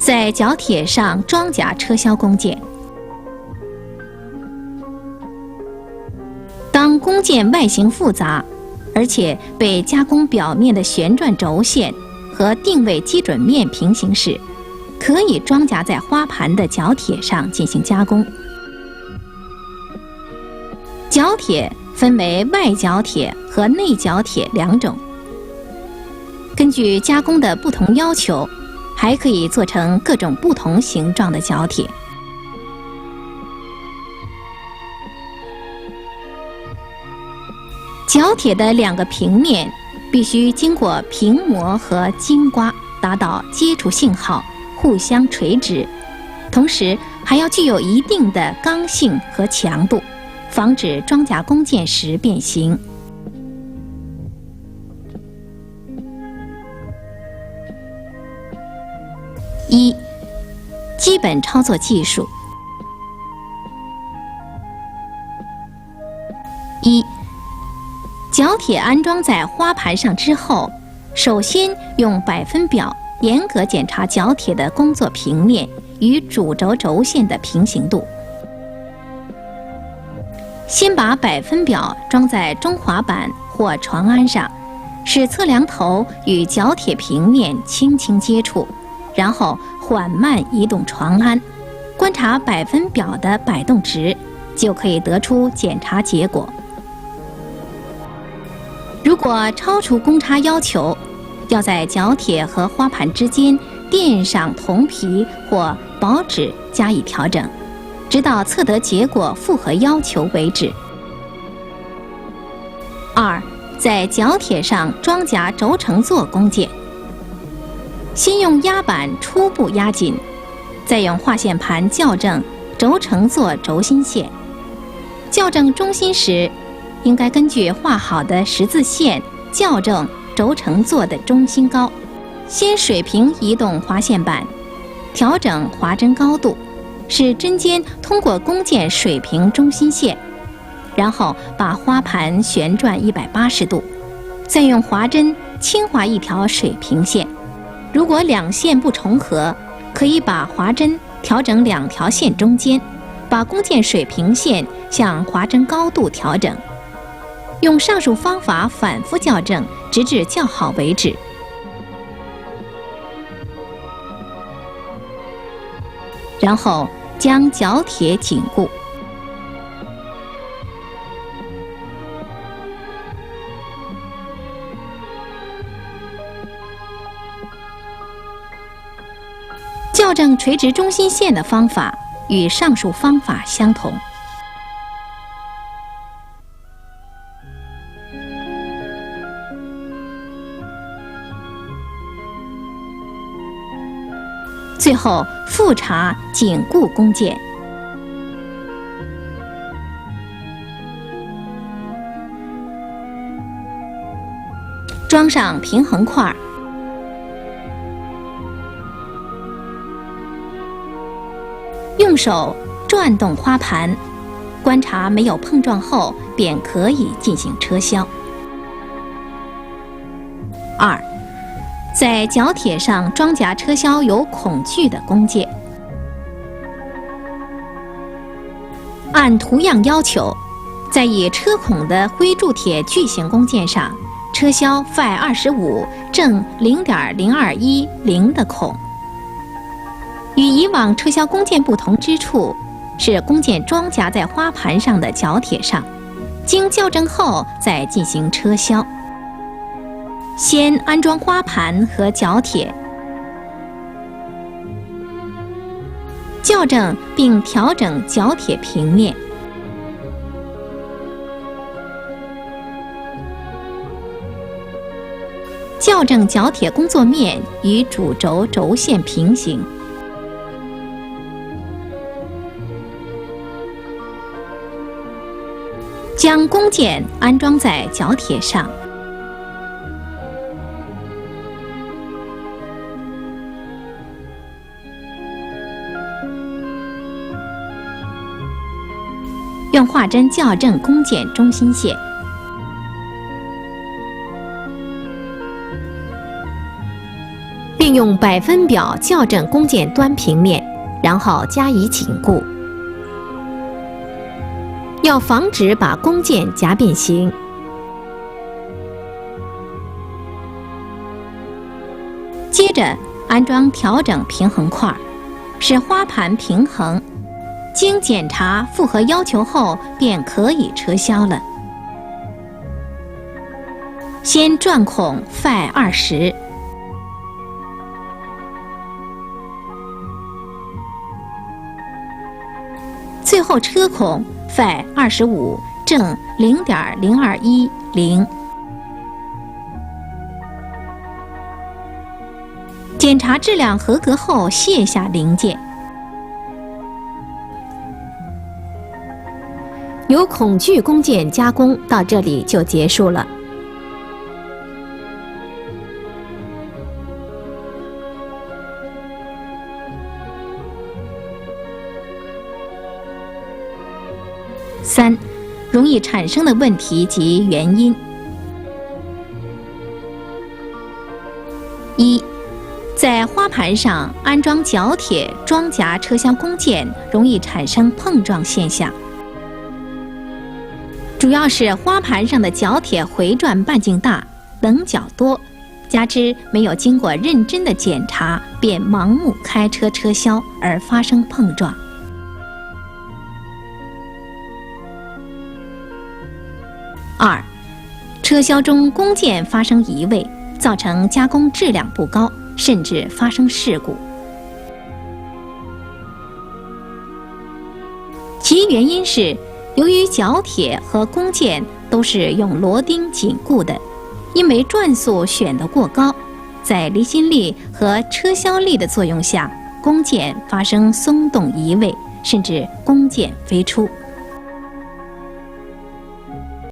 在角铁上装甲车销工件。当工件外形复杂，而且被加工表面的旋转轴线和定位基准面平行时，可以装夹在花盘的角铁上进行加工。角铁分为外角铁和内角铁两种，根据加工的不同要求，还可以做成各种不同形状的角铁。角铁的两个平面必须经过平磨和精刮，达到接触信号，互相垂直，同时还要具有一定的刚性和强度，防止装甲工件时变形。一、基本操作技术。一、角铁安装在花盘上之后，首先用百分表严格检查角铁的工作平面与主轴轴线的平行度。先把百分表装在中滑板或床鞍上，使测量头与角铁平面轻轻接触，然后缓慢移动床鞍，观察百分表的摆动值，就可以得出检查结果。如果超出公差要求，要在角铁和花盘之间垫上铜皮或薄纸加以调整，直到测得结果符合要求为止。二、在角铁上装夹轴承座工件。先用压板初步压紧，再用划线盘校正轴承座轴心线。校正中心时，应该根据画好的十字线校正轴承座的中心高。先水平移动划线板，调整划针高度，使针尖通过工件水平中心线，然后把花盘旋转180度，再用划针轻划一条水平线。如果两线不重合，可以把划针调整两条线中间，把工件水平线向划针高度调整。用上述方法反复校正，直至校好为止。然后将角铁紧固。校正垂直中心线的方法与上述方法相同。最后复查紧固工件。装上平衡块，用手转动花盘，观察没有碰撞后，便可以进行车销。二、在角铁上装夹车销有孔距的工件。按图样要求，在以车孔的灰铸铁巨型工件上车销 Φ25 正 0.0210 的孔。与以往车销工件不同之处是，工件装夹在花盘上的角铁上，经校正后再进行车销。先安装花盘和角铁，校正并调整角铁平面。校正角铁工作面与主轴轴线平行。将工件安装在角铁上。用画针校正工件中心线。并用百分表校正弓箭端平面，然后加以紧固。要防止把弓箭夹变形。接着安装调整平衡块，使花盘平衡。经检查符合要求后，便可以撤销了。先转孔Phi 20，最后车孔Phi 25正0.0210。检查质量合格后，卸下零件。由孔距弓箭加工到这里就结束了。3、容易产生的问题及原因。1、在花盘上安装角铁装夹车厢弓箭，容易产生碰撞现象。主要是花盘上的角铁回转半径大，棱角多，加之没有经过认真的检查，便盲目开车车销而发生碰撞。2、车销中弓箭发生移位，造成加工质量不高，甚至发生事故。其原因是，由于角铁和弓箭都是用螺钉紧固的，因为转速选得过高，在离心力和车销力的作用下，弓箭发生松动移位，甚至弓箭飞出。